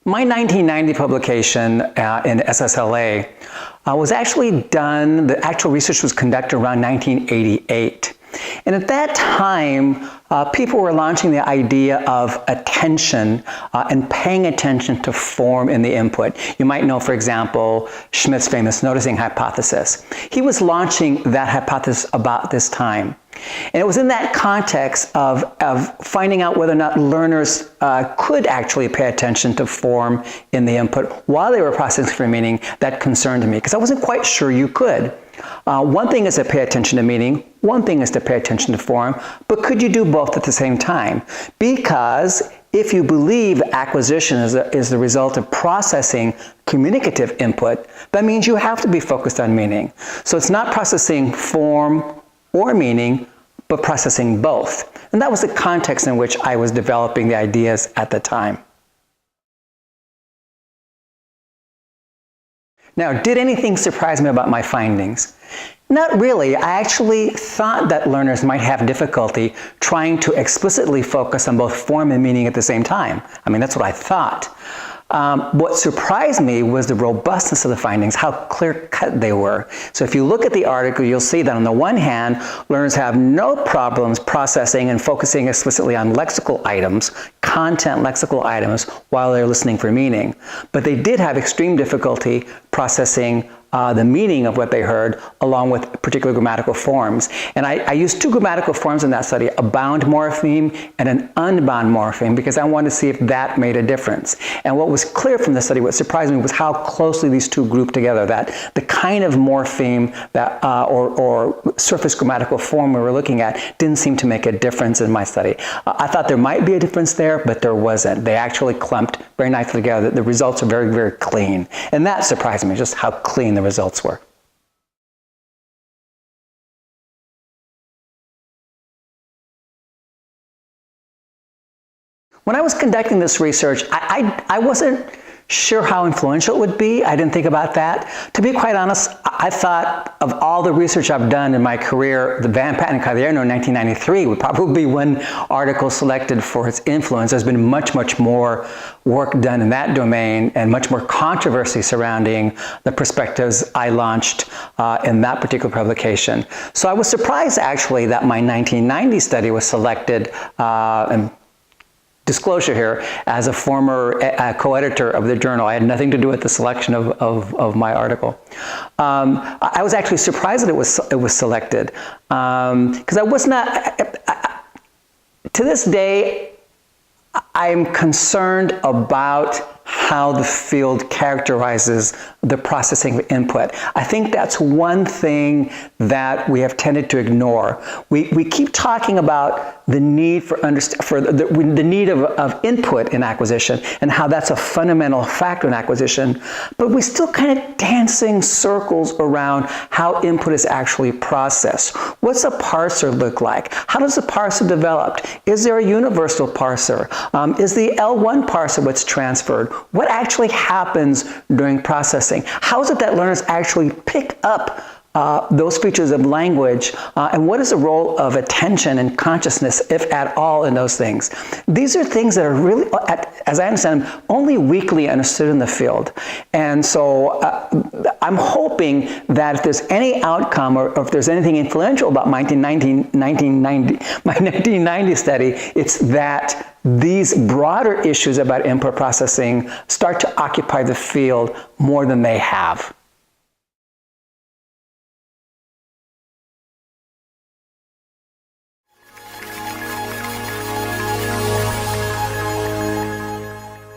My 1990 publication in SSLA was actually done, the actual research was conducted around 1988. And at that time, people were launching the idea of attention and paying attention to form in the input. You might know, for example, Schmidt's famous noticing hypothesis. He was launching that hypothesis about this time. And it was in that context of finding out whether or not learners could actually pay attention to form in the input while they were processing for meaning that concerned me, because I wasn't quite sure you could. One thing is to pay attention to meaning, one thing is to pay attention to form, but could you do both at the same time? Because if you believe acquisition is the result of processing communicative input, that means you have to be focused on meaning. So it's not processing form or meaning, but processing both. And that was the context in which I was developing the ideas at the time. Now, did anything surprise me about my findings? Not really. I actually thought that learners might have difficulty trying to explicitly focus on both form and meaning at the same time. I mean, that's what I thought. What surprised me was the robustness of the findings, how clear-cut they were. So if you look at the article, you'll see that on the one hand, learners have no problems processing and focusing explicitly on lexical items, content lexical items, while they're listening for meaning. But they did have extreme difficulty processing the meaning of what they heard, along with particular grammatical forms. And I used two grammatical forms in that study, a bound morpheme and an unbound morpheme, because I wanted to see if that made a difference. And what was clear from the study, what surprised me, was how closely these two grouped together, that the kind of morpheme that, or surface grammatical form we were looking at didn't seem to make a difference in my study. I thought there might be a difference there, but there wasn't. They actually clumped very nicely together. The results are very, very clean. And that surprised me, just how clean the results were. When I was conducting this research, I wasn't sure how influential it would be. I didn't think about that. To be quite honest, I thought of all the research I've done in my career, the VanPettern in 1993 would probably be one article selected for its influence. There's been much, much more work done in that domain and much more controversy surrounding the perspectives I launched in that particular publication. So I was surprised actually that my 1990 study was selected, and disclosure here, as a former co-editor of the journal. I had nothing to do with the selection of my article. I was actually surprised that it was selected, because I was not, to this day, I'm concerned about how the field characterizes the processing of input. I think that's one thing that we have tended to ignore. We keep talking about the need for the need of input in acquisition and how that's a fundamental factor in acquisition, but we're still kind of dancing circles around how input is actually processed. What's a parser look like? How does a parser develop? Is there a universal parser? Is the L1 parser what's transferred? What actually happens during processing? How is it that learners actually pick up those features of language, and what is the role of attention and consciousness, if at all, in those things? These are things that are really, as I understand them, only weakly understood in the field. And so I'm hoping that if there's any outcome, or if there's anything influential about my 1990 study, it's that these broader issues about input processing start to occupy the field more than they have.